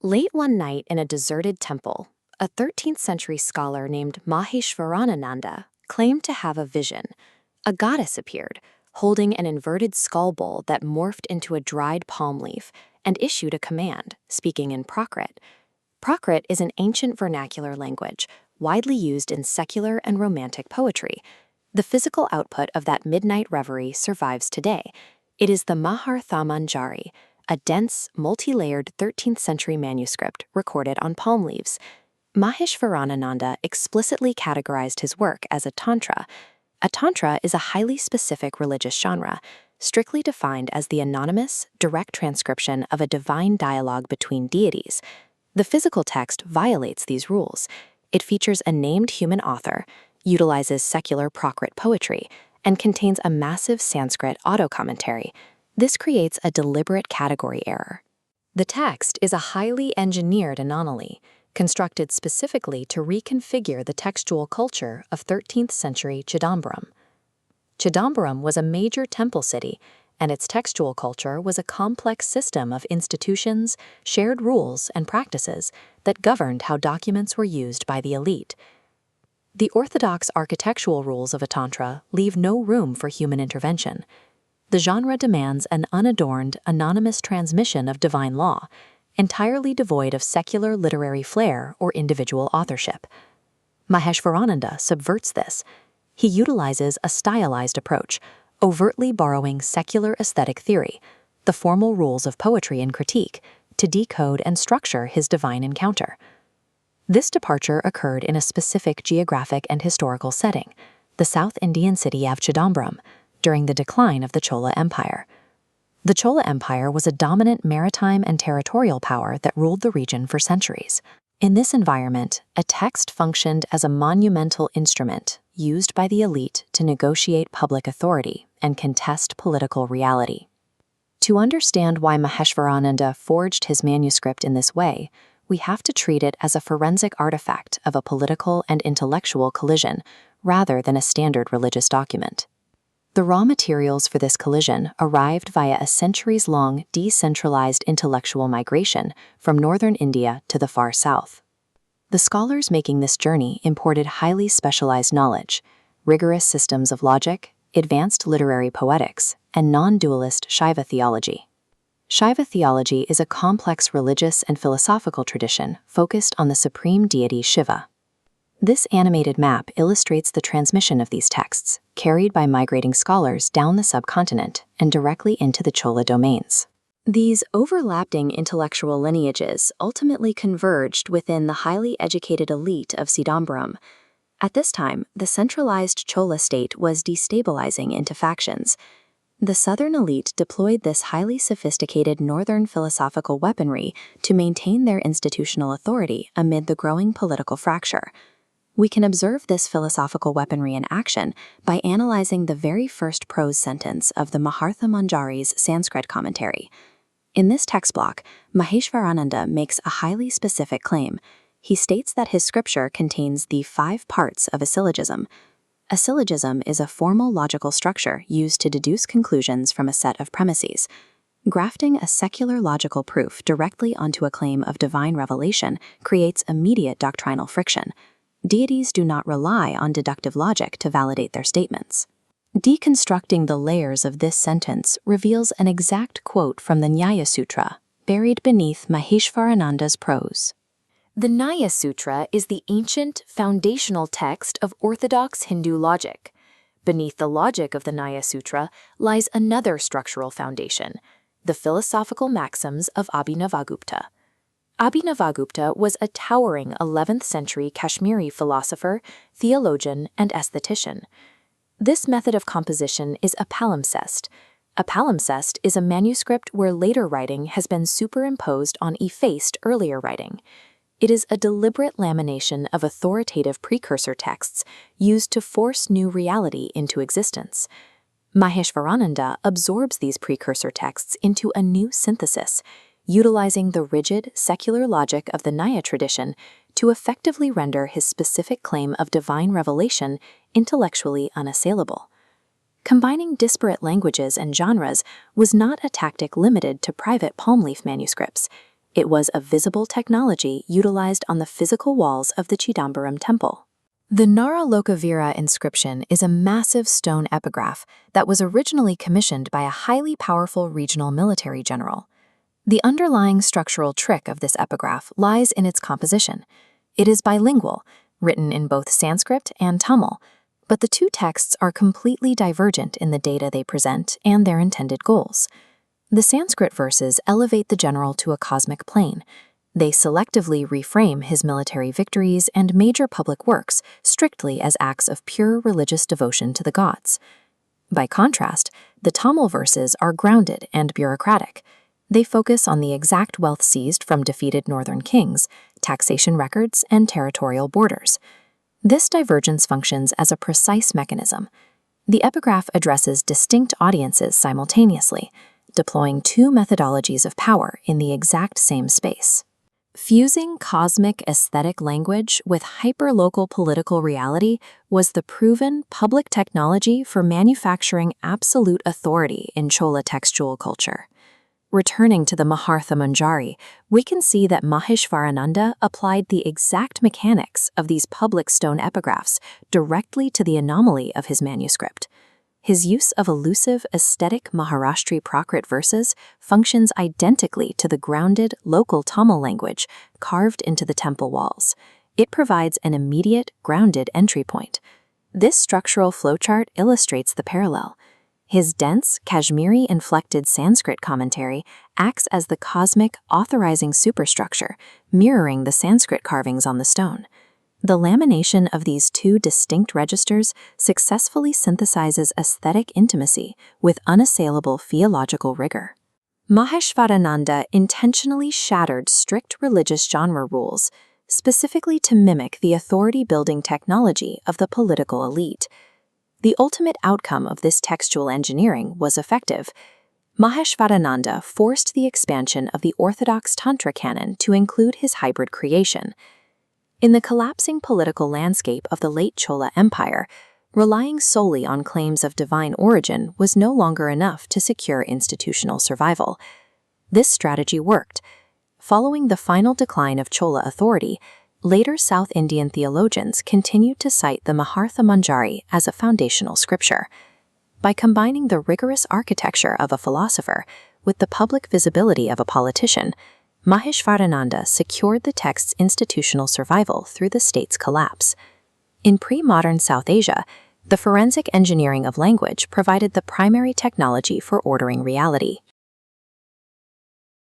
Late one night in a deserted temple, a 13th century scholar named Maheshvarananda claimed to have a vision. A goddess appeared, holding an inverted skull bowl that morphed into a dried palm leaf, and issued a command, speaking in Prakrit. Prakrit is an ancient vernacular language, widely used in secular and romantic poetry. The physical output of that midnight reverie survives today. It is the Mahārthamañjarī, a dense, multi-layered 13th century manuscript recorded on palm leaves. Maheshvarananda explicitly categorized his work as a tantra. A tantra is a highly specific religious genre, strictly defined as the anonymous, direct transcription of a divine dialogue between deities. The physical text violates these rules. It features a named human author, utilizes secular Prakrit poetry, and contains a massive Sanskrit auto-commentary. This creates a deliberate category error. The text is a highly engineered anomaly, constructed specifically to reconfigure the textual culture of 13th century Chidambaram. Chidambaram was a major temple city, and its textual culture was a complex system of institutions, shared rules, and practices that governed how documents were used by the elite. The orthodox architectural rules of a tantra leave no room for human intervention. The genre demands an unadorned, anonymous transmission of divine law, entirely devoid of secular literary flair or individual authorship. Maheshvarananda subverts this. He utilizes a stylized approach, overtly borrowing secular aesthetic theory, the formal rules of poetry and critique, to decode and structure his divine encounter. This departure occurred in a specific geographic and historical setting, the South Indian city of Chidambaram, during the decline of the Chola Empire. The Chola Empire was a dominant maritime and territorial power that ruled the region for centuries. In this environment, a text functioned as a monumental instrument used by the elite to negotiate public authority and contest political reality. To understand why Maheshvarananda forged his manuscript in this way, we have to treat it as a forensic artifact of a political and intellectual collision, rather than a standard religious document. The raw materials for this collision arrived via a centuries-long decentralized intellectual migration from northern India to the far south. The scholars making this journey imported highly specialized knowledge, rigorous systems of logic, advanced literary poetics, and non-dualist Shaiva theology. Shaiva theology is a complex religious and philosophical tradition focused on the supreme deity Shiva. This animated map illustrates the transmission of these texts, carried by migrating scholars down the subcontinent and directly into the Chola domains. These overlapping intellectual lineages ultimately converged within the highly educated elite of Chidambaram. At this time, the centralized Chola state was destabilizing into factions. The southern elite deployed this highly sophisticated northern philosophical weaponry to maintain their institutional authority amid the growing political fracture. We can observe this philosophical weaponry in action by analyzing the very first prose sentence of the Mahārthamañjārī's Sanskrit commentary. In this text block, Maheshvarananda makes a highly specific claim. He states that his scripture contains the 5 parts of a syllogism. A syllogism is a formal logical structure used to deduce conclusions from a set of premises. Grafting a secular logical proof directly onto a claim of divine revelation creates immediate doctrinal friction. Deities do not rely on deductive logic to validate their statements. Deconstructing the layers of this sentence reveals an exact quote from the Nyaya Sutra, buried beneath Maheshvarananda's prose. The Nyaya Sutra is the ancient, foundational text of orthodox Hindu logic. Beneath the logic of the Nyaya Sutra lies another structural foundation, the philosophical maxims of Abhinavagupta. Abhinavagupta was a towering 11th century Kashmiri philosopher, theologian, and aesthetician. This method of composition is a palimpsest. A palimpsest is a manuscript where later writing has been superimposed on effaced earlier writing. It is a deliberate lamination of authoritative precursor texts used to force new reality into existence. Maheshvarananda absorbs these precursor texts into a new synthesis, utilizing the rigid, secular logic of the Nyaya tradition to effectively render his specific claim of divine revelation intellectually unassailable. Combining disparate languages and genres was not a tactic limited to private palm leaf manuscripts. It was a visible technology utilized on the physical walls of the Chidambaram temple. The Naralokavira inscription is a massive stone epigraph that was originally commissioned by a highly powerful regional military general. The underlying structural trick of this epigraph lies in its composition. It is bilingual, written in both Sanskrit and Tamil, but the two texts are completely divergent in the data they present and their intended goals. The Sanskrit verses elevate the general to a cosmic plane. They selectively reframe his military victories and major public works strictly as acts of pure religious devotion to the gods. By contrast, the Tamil verses are grounded and bureaucratic. They focus on the exact wealth seized from defeated northern kings, taxation records, and territorial borders. This divergence functions as a precise mechanism. The epigraph addresses distinct audiences simultaneously, deploying two methodologies of power in the exact same space. Fusing cosmic aesthetic language with hyperlocal political reality was the proven public technology for manufacturing absolute authority in Chola textual culture. Returning to the Mahārthamañjarī, we can see that Maheshvarananda applied the exact mechanics of these public stone epigraphs directly to the anomaly of his manuscript. His use of elusive, aesthetic Maharashtri Prakrit verses functions identically to the grounded, local Tamil language carved into the temple walls. It provides an immediate, grounded entry point. This structural flowchart illustrates the parallel. His dense, Kashmiri-inflected Sanskrit commentary acts as the cosmic, authorizing superstructure, mirroring the Sanskrit carvings on the stone. The lamination of these two distinct registers successfully synthesizes aesthetic intimacy with unassailable theological rigor. Maheshvarananda intentionally shattered strict religious genre rules, specifically to mimic the authority-building technology of the political elite. The ultimate outcome of this textual engineering was effective. Maheshvarananda forced the expansion of the Orthodox Tantra canon to include his hybrid creation. In the collapsing political landscape of the late Chola Empire, relying solely on claims of divine origin was no longer enough to secure institutional survival. This strategy worked. Following the final decline of Chola authority, later South Indian theologians continued to cite the Mahārthamañjarī as a foundational scripture. By combining the rigorous architecture of a philosopher with the public visibility of a politician, Maheshvarananda secured the text's institutional survival through the state's collapse. In pre-modern South Asia, the forensic engineering of language provided the primary technology for ordering reality.